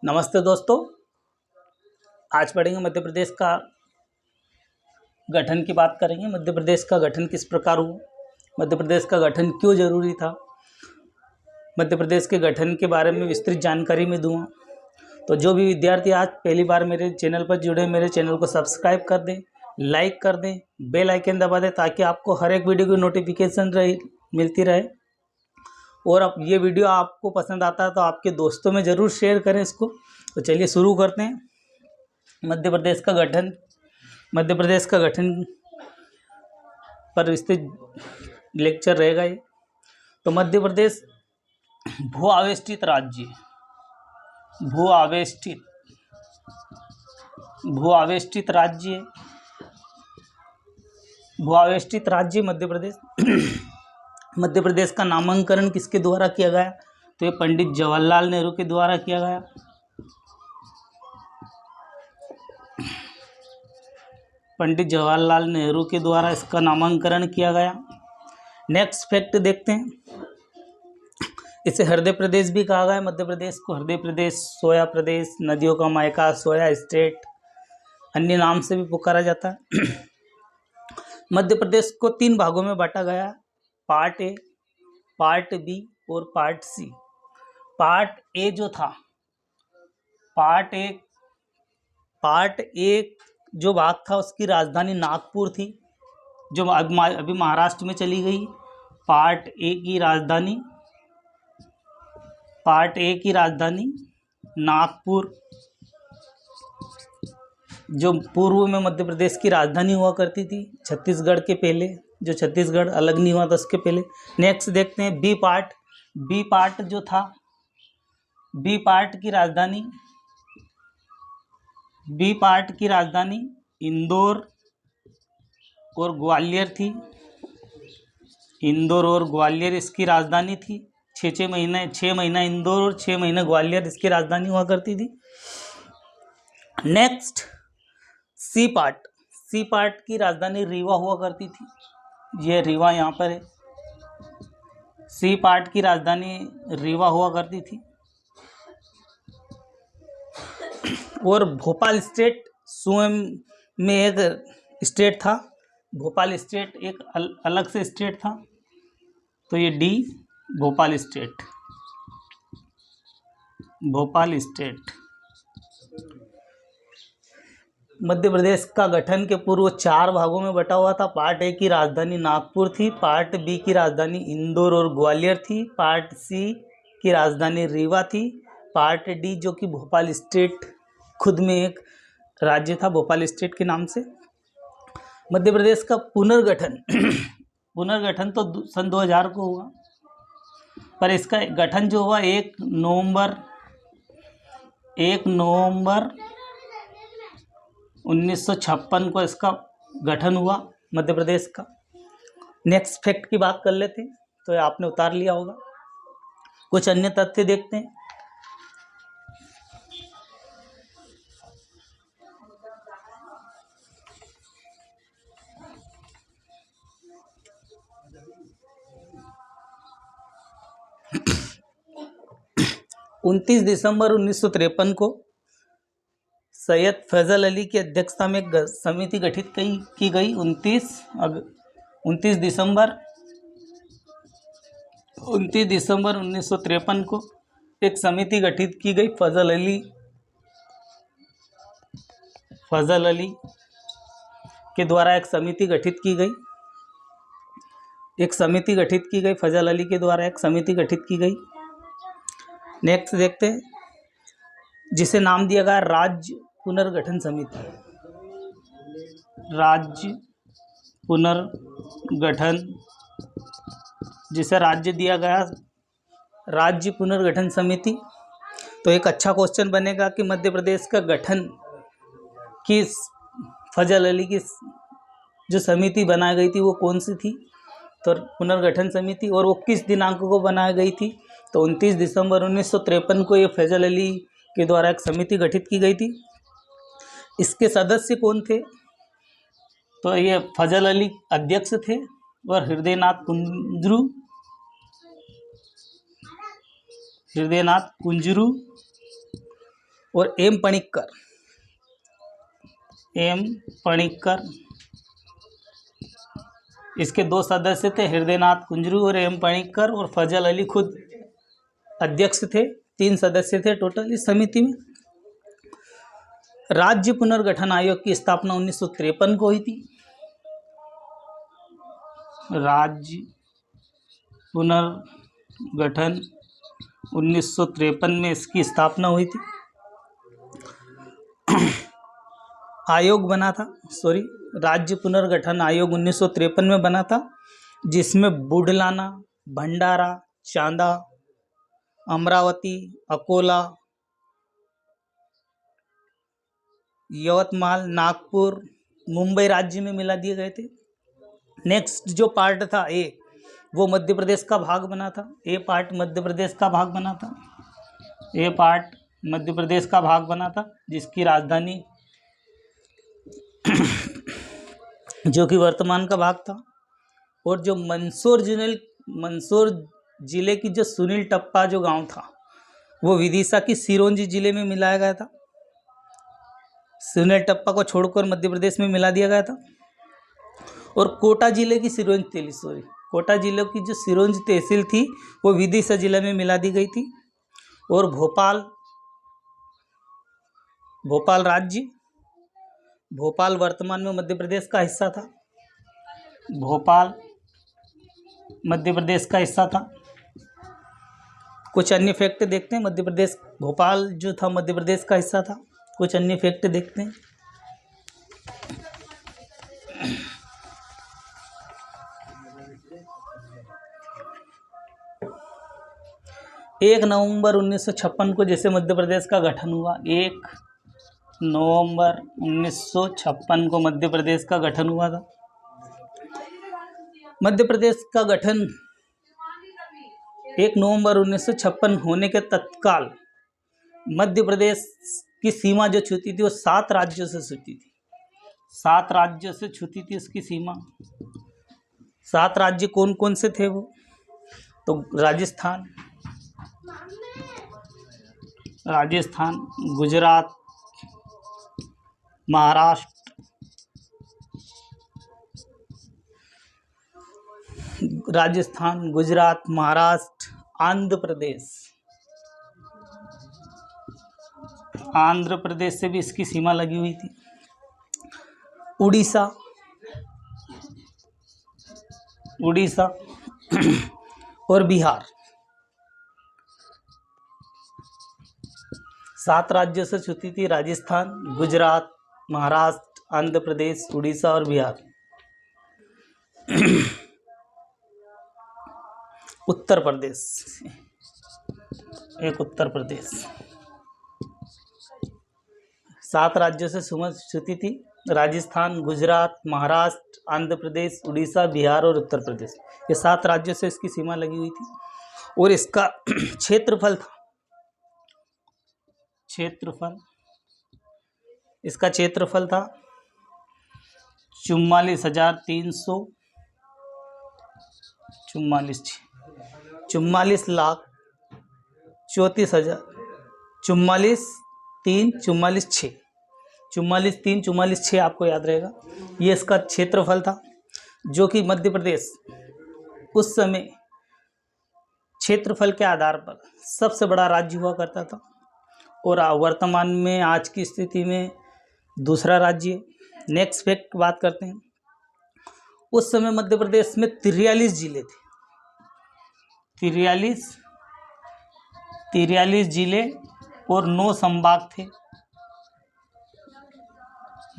नमस्ते दोस्तों। आज पढ़ेंगे मध्य प्रदेश का गठन की बात करेंगे। मध्य प्रदेश का गठन किस प्रकार हुआ, मध्य प्रदेश का गठन क्यों जरूरी था, मध्य प्रदेश के गठन के बारे में विस्तृत जानकारी मैं दूंगा। तो जो भी विद्यार्थी आज पहली बार मेरे चैनल पर जुड़े, मेरे चैनल को सब्सक्राइब कर दें, लाइक कर दें, बेल आइकन दबा दें ताकि आपको हर एक वीडियो की नोटिफिकेशन मिलती रहे। और अब ये वीडियो आपको पसंद आता है तो आपके दोस्तों में ज़रूर शेयर करें इसको। तो चलिए शुरू करते हैं। मध्य प्रदेश का गठन पर विस्तृत लेक्चर रहेगा ये। तो मध्य प्रदेश भू आवेष्टित राज्य मध्य प्रदेश। मध्य प्रदेश का नामांकन किसके द्वारा किया गया? तो ये पंडित जवाहरलाल नेहरू के द्वारा किया गया। पंडित जवाहरलाल नेहरू के द्वारा इसका नामांकन किया गया। नेक्स्ट फैक्ट देखते हैं। इसे हृदय प्रदेश भी कहा गया। मध्य प्रदेश को हृदय प्रदेश, सोया प्रदेश, नदियों का मायका, सोया स्टेट, अन्य नाम से भी पुकारा जाता है। मध्य प्रदेश को 3 भागों में बांटा गया, पार्ट ए, पार्ट बी और पार्ट सी। पार्ट ए जो था, पार्ट ए जो भाग था उसकी राजधानी नागपुर थी, जो अभी महाराष्ट्र में चली गई। पार्ट ए की राजधानी नागपुर, जो पूर्व में मध्य प्रदेश की राजधानी हुआ करती थी छत्तीसगढ़ के पहले, जो छत्तीसगढ़ अलग नहीं हुआ था उसके पहले। नेक्स्ट देखते हैं बी पार्ट जो था, बी पार्ट की राजधानी इंदौर और ग्वालियर थी। इंदौर और ग्वालियर इसकी राजधानी थी। 6 महीना इंदौर और 6 महीने ग्वालियर इसकी राजधानी हुआ करती थी। नेक्स्ट सी पार्ट की राजधानी रीवा हुआ करती थी। ये रीवा यहाँ पर है। सी पार्ट की राजधानी रीवा हुआ करती थी। और भोपाल स्टेट स्वयं में एक स्टेट था। भोपाल स्टेट एक अलग से स्टेट था। तो ये डी भोपाल स्टेट। मध्य प्रदेश का गठन के पूर्व 4 भागों में बटा हुआ था। पार्ट ए की राजधानी नागपुर थी, पार्ट बी की राजधानी इंदौर और ग्वालियर थी, पार्ट सी की राजधानी रीवा थी, पार्ट डी जो कि भोपाल स्टेट खुद में एक राज्य था भोपाल स्टेट के नाम से। मध्य प्रदेश का पुनर्गठन तो सन 2000 को हुआ, पर इसका गठन जो हुआ 1 नवंबर 1956 को इसका गठन हुआ मध्य प्रदेश का। नेक्स्ट फैक्ट की बात कर लेते हैं। तो ये आपने उतार लिया होगा। कुछ अन्य तथ्य देखते हैं। उनतीस दिसंबर 1953 को सैयद फैजल अली की अध्यक्षता में एक समिति गठित की गई। 29 दिसंबर 1953 को एक समिति गठित की गई। फैजल अली के द्वारा एक समिति गठित की गई। फैजल अली के द्वारा एक समिति गठित की गई। नेक्स्ट देखते हैं, जिसे नाम दिया गया राज्य पुनर्गठन समिति। जिसे राज्य दिया गया राज्य पुनर्गठन समिति। तो एक अच्छा क्वेश्चन बनेगा कि मध्य प्रदेश का गठन किस फैजल अली की जो समिति बनाई गई थी वो कौन सी थी? तो पुनर्गठन समिति। और वो किस दिनांक को बनाई गई थी? तो 29 दिसंबर 1953 को ये फैजल अली के द्वारा एक समिति गठित की गई थी। इसके सदस्य कौन थे? तो ये फैजल अली अध्यक्ष थे और हृदयनाथ कुंजरू और एम पणिक्कर, एम पणिक्कर इसके 2 सदस्य थे, हृदयनाथ कुंजरू और एम पणिक्कर, और फजल अली खुद अध्यक्ष थे। 3 सदस्य थे टोटल इस समिति में। राज्य पुनर्गठन आयोग की स्थापना 1953 को हुई थी। राज्य पुनर्गठन 1953 में इसकी स्थापना हुई थी। आयोग बना था, राज्य पुनर्गठन आयोग 1953 में बना था, जिसमें बुढलाना, भंडारा, चांदा, अमरावती, अकोला, यवतमाल, नागपुर, मुंबई राज्य में मिला दिए गए थे। नेक्स्ट जो पार्ट था ए, वो मध्य प्रदेश का भाग बना था। ए पार्ट मध्य प्रदेश का भाग बना था। ए पार्ट मध्य प्रदेश का भाग बना था, जिसकी राजधानी जो कि वर्तमान का भाग था। और जो मंदसौर जिले की जो सुनील टप्पा जो गांव था, वो विदिशा की सिरोंजी जिले में मिलाया गया था। सुनील टप्पा को छोड़कर मध्य प्रदेश में मिला दिया गया था। और कोटा जिले की कोटा जिले की जो सिरोंज तहसील थी, वो विदिशा जिले में मिला दी गई थी। और भोपाल राज्य, भोपाल वर्तमान में मध्य प्रदेश का हिस्सा था। भोपाल मध्य प्रदेश का हिस्सा था। कुछ अन्य फैक्ट देखते हैं। मध्य प्रदेश, भोपाल जो था मध्य प्रदेश का हिस्सा था। कुछ अन्य फैक्ट देखते हैं। 1 नवंबर 1956 को जैसे मध्य प्रदेश का गठन हुआ, 1 नवंबर 1956 को मध्य प्रदेश का गठन हुआ था। मध्य प्रदेश का गठन 1 नवंबर 1956 होने के तत्काल मध्य प्रदेश की सीमा जो छूती थी वो 7 राज्यों से छूती थी। 7 राज्यों से छूती थी उसकी सीमा। 7 राज्य कौन कौन से थे वो? तो राजस्थान, गुजरात, महाराष्ट्र, आंध्र प्रदेश से भी इसकी सीमा लगी हुई थी। उड़ीसा और बिहार, 7 राज्यों से छूती थी। राजस्थान, गुजरात, महाराष्ट्र, आंध्र प्रदेश, उड़ीसा और बिहार। उत्तर प्रदेश, उत्तर प्रदेश 7 राज्यों से छूती थी। राजस्थान, गुजरात, महाराष्ट्र, आंध्र प्रदेश, उड़ीसा, बिहार और उत्तर प्रदेश, ये 7 राज्यों से इसकी सीमा लगी हुई थी। और इसका क्षेत्रफल था, इसका क्षेत्रफल था 44,6 आपको याद रहेगा। ये इसका क्षेत्रफल था, जो कि मध्य प्रदेश उस समय क्षेत्रफल के आधार पर सबसे बड़ा राज्य हुआ करता था। और वर्तमान में आज की स्थिति में दूसरा राज्य। नेक्स्ट फैक्ट बात करते हैं। उस समय मध्य प्रदेश में 43 जिले थे। 43 जिले और 9 संभाग थे।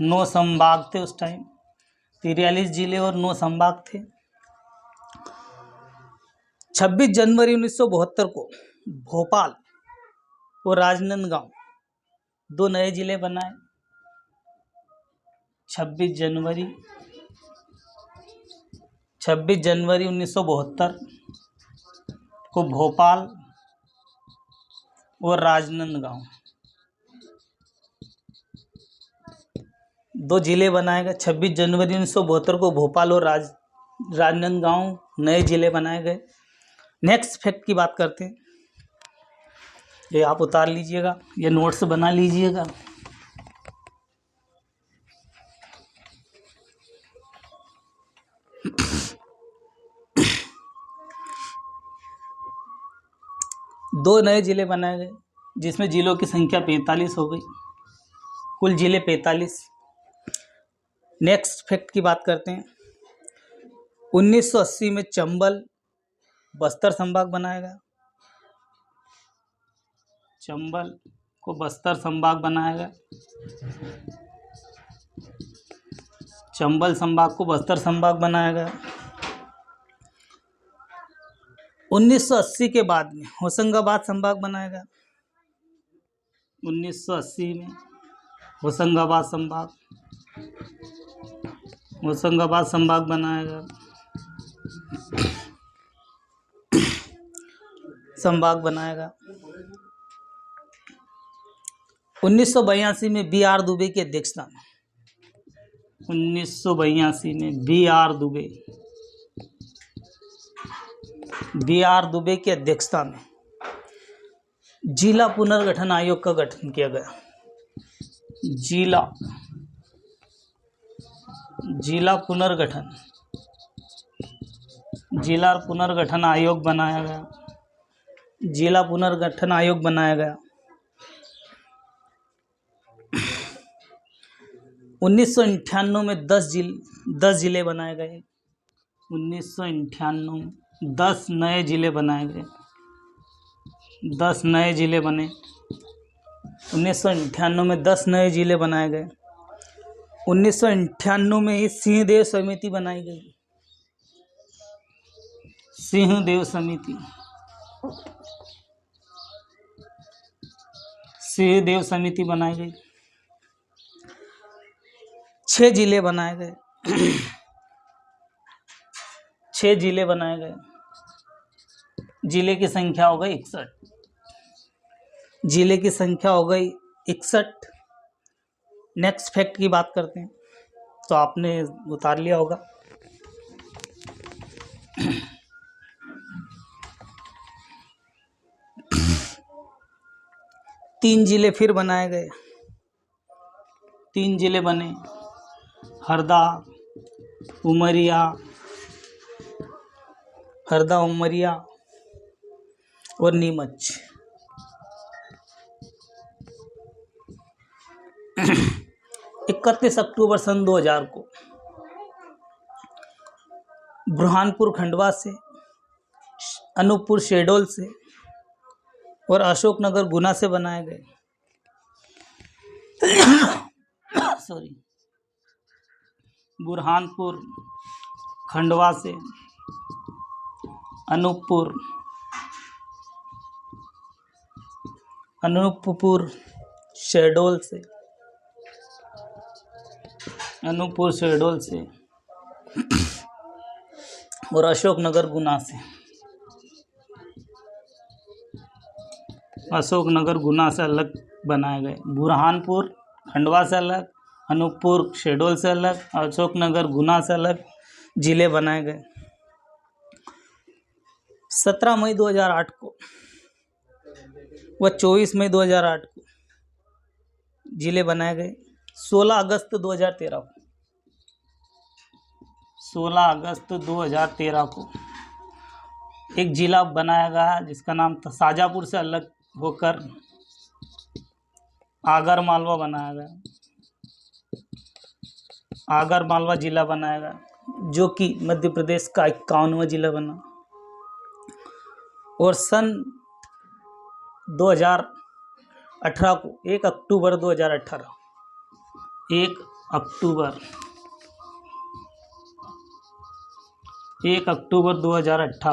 9 संभाग थे उस टाइम। 43 जिले और 9 संभाग थे। 26 जनवरी 1972 को भोपाल और राजनांदगांव 2 नए जिले बनाए। 26 जनवरी 1972 को भोपाल और राजनांदगांव 2 जिले बनाए गए। 26 जनवरी 1972 को भोपाल और राजनांदगांव नए जिले बनाए गए। नेक्स्ट फैक्ट की बात करते हैं। ये आप उतार लीजिएगा, ये नोट्स बना लीजिएगा। दो नए जिले बनाए गए, जिसमें जिलों की संख्या 45 हो गई, कुल जिले 45। नेक्स्ट फैक्ट की बात करते हैं। 1980 में चंबल बस्तर संभाग बनाया गया। चंबल को बस्तर संभाग बनाया गया। चंबल संभाग को बस्तर संभाग बनाया गया। 1980 के बाद में होशंगाबाद संभाग बनाया गया। 1980 में होशंगाबाद संभाग बनाया गया। संभाग बनाया गया। 1982 में बी.आर. दुबे की अध्यक्षता में 1982 में बी.आर. दुबे की अध्यक्षता में जिला पुनर्गठन आयोग का गठन किया गया। जिला पुनर्गठन आयोग बनाया गया। जिला पुनर्गठन आयोग बनाया गया। 1998 में 10 जिले बनाए गए। 1998 में 10 नए जिले बनाए गए। 10 नए जिले बने। 1998 में 10 नए जिले बनाए गए। 1998 में ही सिंहदेव समिति बनाई गई। सिंहदेव समिति बनाई गई। 6 जिले बनाए गए। 6 जिले बनाए गए। जिले की संख्या हो गई 61। जिले की संख्या हो गई 61। नेक्स्ट फैक्ट की बात करते हैं, तो आपने उतार लिया होगा। तीन जिले फिर बनाए गए। 3 जिले बने, हरदा, उमरिया और नीमच। 31 अक्टूबर सन 2000 को बुरहानपुर खंडवा से, अनूपपुर शहडोल से और अशोकनगर गुना से बनाए गए। बुरहानपुर खंडवा से, अनूपपुर शहडोल से और अशोकनगर गुना से। अलग बनाए गए। बुरहानपुर खंडवा से अलग, अनूपपुर शहडोल से अलग, अशोकनगर गुना से अलग जिले बनाए गए। 17 मई 2008 को व 24 मई 2008 को जिले बनाए गए। 16 अगस्त 2013 को एक जिला बनाया गया, जिसका नाम था शाजापुर से अलग होकर आगर मालवा बनाया गया। आगर मालवा जिला बनाया गया, जो कि मध्य प्रदेश का 51वां जिला बना। और सन 2018 को 1 अक्टूबर 2018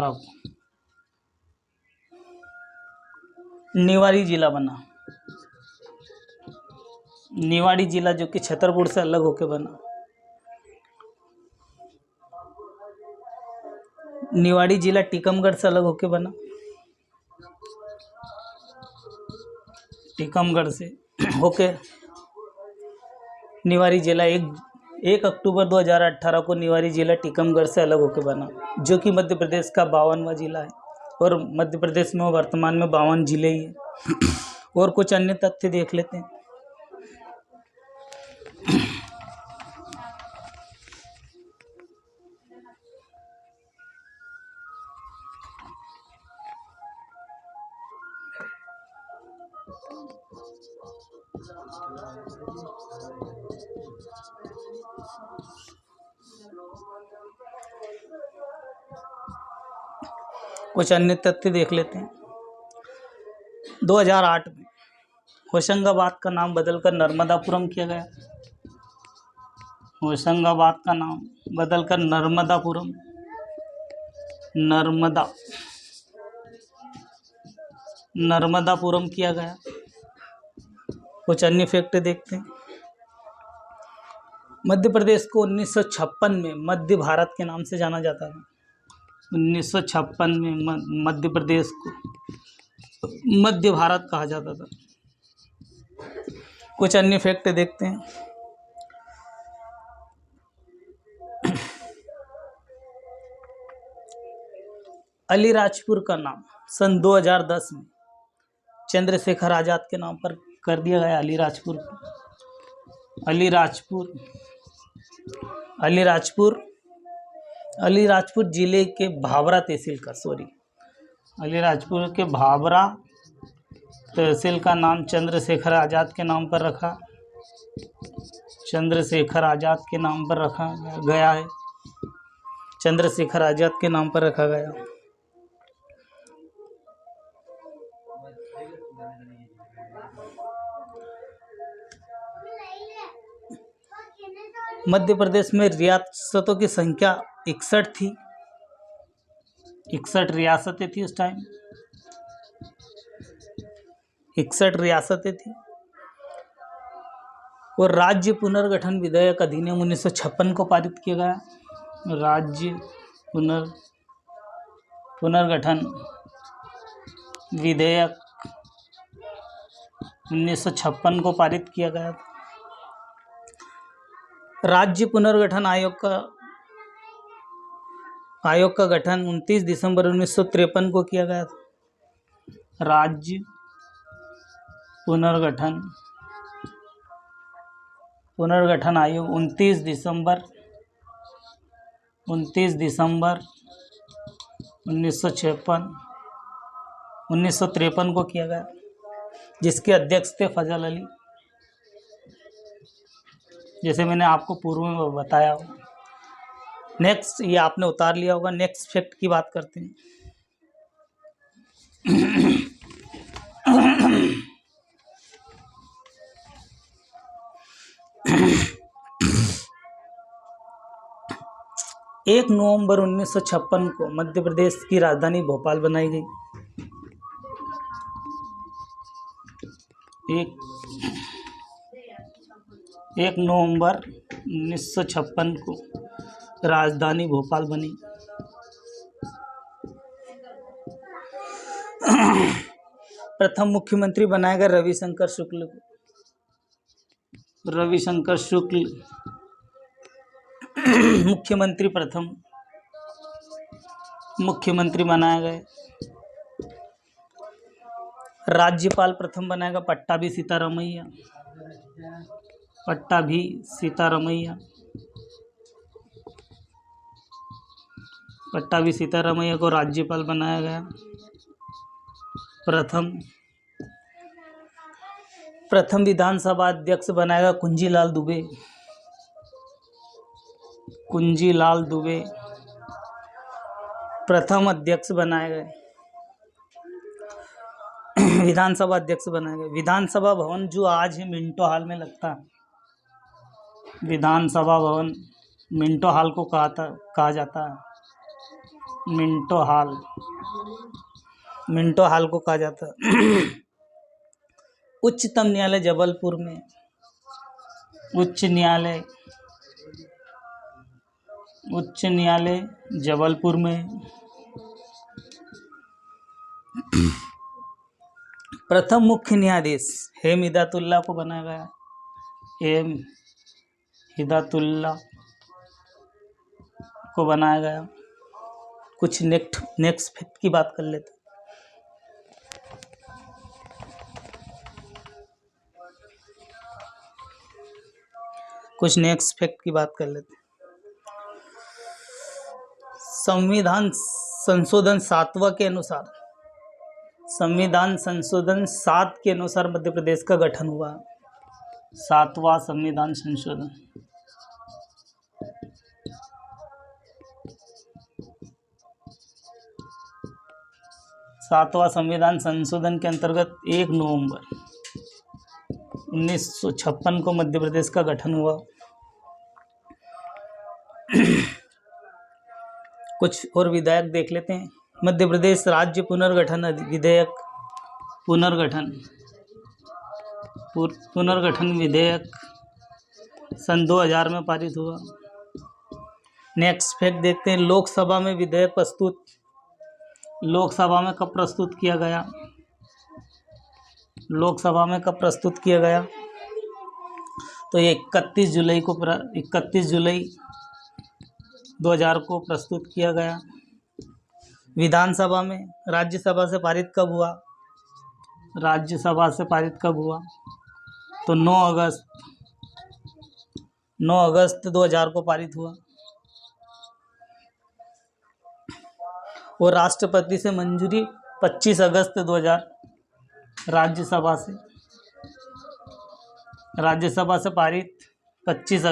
को निवाड़ी जिला बना। निवाड़ी जिला जो कि छतरपुर से अलग होकर बना। निवाड़ी जिला टीकमगढ़ से अलग होकर बना। टीकमगढ़ से होके निवाड़ी जिला 1 अक्टूबर 2018 को निवाड़ी जिला टीकमगढ़ से अलग होकर बना, जो कि मध्य प्रदेश का 52वां जिला है। और मध्य प्रदेश में वर्तमान में 52 जिले ही हैं। और कुछ अन्य तथ्य देख लेते हैं। कुछ अन्य तथ्य देख लेते हैं। 2008 में होशंगाबाद का नाम बदलकर नर्मदापुरम किया गया। होशंगाबाद का नाम बदलकर नर्मदापुरम किया गया। कुछ अन्य फैक्ट देखते हैं। मध्य प्रदेश को 1956 में मध्य भारत के नाम से जाना जाता था। 1956 में मध्य प्रदेश को मध्य भारत कहा जाता था। कुछ अन्य फैक्ट देखते हैं। अलीराजपुर का नाम सन 2010 में चंद्रशेखर आजाद के नाम पर कर दिया गया। अलीराजपुर जिले के भाभरा तहसील का अलीराजपुर के भाभरा तहसील का नाम चंद्रशेखर आजाद के नाम पर रखा गया है। चंद्रशेखर आजाद के नाम पर रखा गया। मध्य प्रदेश में रियासतों की संख्या 61 थी। 61 रियासतें थी उस टाइम। 61 रियासतें थी। और राज्य पुनर्गठन विधेयक अधिनियम 1956 को पारित किया गया। राज्य पुनर्गठन विधेयक 1956 को पारित किया गया। राज्य पुनर्गठन आयोग का गठन 29 दिसंबर 1953 को किया गया था। राज्य पुनर्गठन आयोग 29 दिसंबर 1953 को किया गया, जिसके अध्यक्ष थे फजल अली, जैसे मैंने आपको पूर्व में बताया हो। नेक्स्ट, ये आपने उतार लिया होगा। नेक्स्ट फैक्ट की बात करते हैं। एक नवंबर 1956 को मध्य प्रदेश की राजधानी भोपाल बनाई गई। 1 नवंबर 1956 को राजधानी भोपाल बनी। प्रथम मुख्यमंत्री बनाया गया रविशंकर शुक्ल प्रथम मुख्यमंत्री बनाए गए। राज्यपाल प्रथम बनाया गया पट्टाभी सीतारमैया को राज्यपाल बनाया गया। प्रथम विधानसभा अध्यक्ष बनाया गया कुंजीलाल दुबे प्रथम अध्यक्ष बनाए गए। विधानसभा अध्यक्ष बनाए गए। विधानसभा भवन जो आज है मिंटो हॉल में लगता है, विधानसभा भवन मिंटो हॉल को कहा जाता है। मिंटो हॉल को कहा जाता है। उच्चतम न्यायालय जबलपुर में, उच्च न्यायालय जबलपुर में। प्रथम मुख्य न्यायाधीश हेम हिदायतुल्लाह को बनाया गया। हेम हिदायतुल्लाह को बनाया गया। कुछ नेक्स्ट फैक्ट की बात कर लेते हैं। कुछ नेक्स्ट फैक्ट की बात कर लेते हैं। संविधान संशोधन 7वां के अनुसार, संविधान संशोधन 7 के अनुसार मध्य प्रदेश का गठन हुआ। 7वां संविधान संशोधन। सातवां संविधान संशोधन के अंतर्गत 1 नवंबर 1956 को मध्य प्रदेश का गठन हुआ। कुछ और विधायक देख लेते हैं। मध्य प्रदेश राज्य पुनर्गठन विधेयक, पुनर्गठन विधेयक सन 2000 में पारित हुआ। नेक्स्ट फैक्ट देखते हैं। लोकसभा में विधेयक लोकसभा में कब प्रस्तुत किया गया? लोकसभा में कब प्रस्तुत किया गया? तो ये 31 जुलाई 2000 को प्रस्तुत किया गया। विधानसभा में राज्यसभा से पारित कब हुआ? राज्यसभा से पारित कब हुआ? तो 9 अगस्त 2000 को पारित हुआ। और राष्ट्रपति से मंजूरी 25 अगस्त 2000 राज्यसभा से पारित 25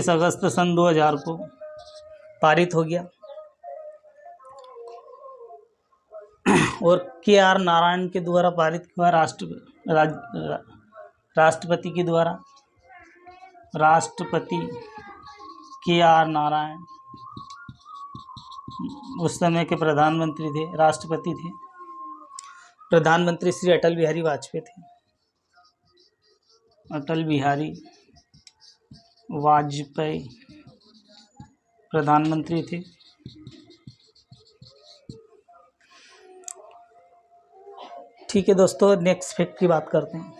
अगस्त सन 2000 को पारित हो गया। और KR नारायण के द्वारा पारित हुआ। राष्ट्रपति के द्वारा, राष्ट्रपति KR नारायण उस समय के प्रधानमंत्री थे, राष्ट्रपति थे। प्रधानमंत्री श्री अटल बिहारी वाजपेयी थे। अटल बिहारी वाजपेयी प्रधानमंत्री थे। ठीक है दोस्तों, नेक्स्ट फैक्ट की बात करते हैं।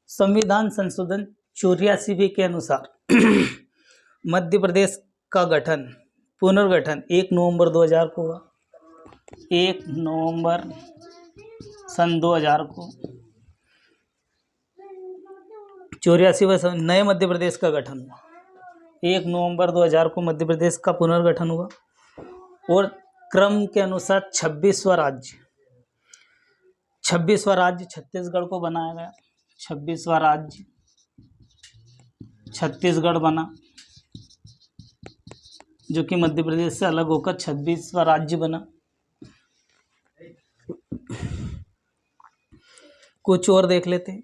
संविधान संशोधन 84 के अनुसार मध्य प्रदेश का पुनर्गठन 1 नवंबर 2000 को हुआ। 1 नवंबर सन 2000 को 84वें नए मध्य प्रदेश का गठन हुआ। 1 नवंबर 2000 को मध्य प्रदेश का पुनर्गठन हुआ। और क्रम के अनुसार 26वां राज्य छत्तीसगढ़ को बनाया गया। 26वां राज्य छत्तीसगढ़ बना, जो कि मध्य प्रदेश से अलग होकर 26वां राज्य बना। कुछ और देख लेते हैं।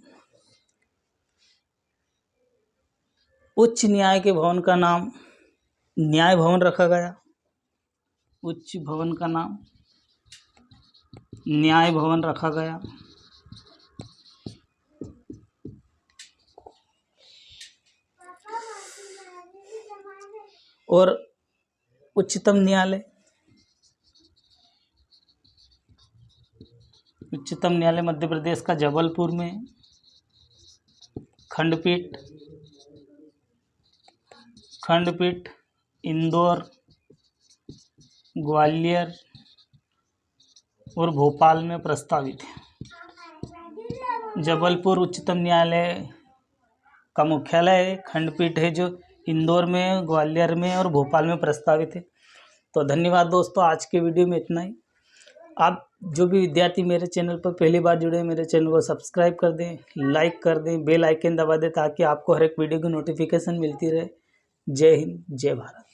उच्च न्याय के भवन का नाम न्याय भवन रखा गया। उच्च भवन का नाम न्याय भवन रखा गया। और उच्चतम न्यायालय मध्य प्रदेश का जबलपुर में। खंडपीठ इंदौर, ग्वालियर और भोपाल में प्रस्तावित है। जबलपुर उच्चतम न्यायालय का मुख्यालय है। खंडपीठ है जो इंदौर में, ग्वालियर में और भोपाल में प्रस्तावित है। तो धन्यवाद दोस्तों, आज के वीडियो में इतना ही। आप जो भी विद्यार्थी मेरे चैनल पर पहली बार जुड़े हैं, मेरे चैनल को सब्सक्राइब कर दें, लाइक कर दें, बेल आइकन दबा दें, ताकि आपको हर एक वीडियो की नोटिफिकेशन मिलती रहे। जय हिंद, जय भारत।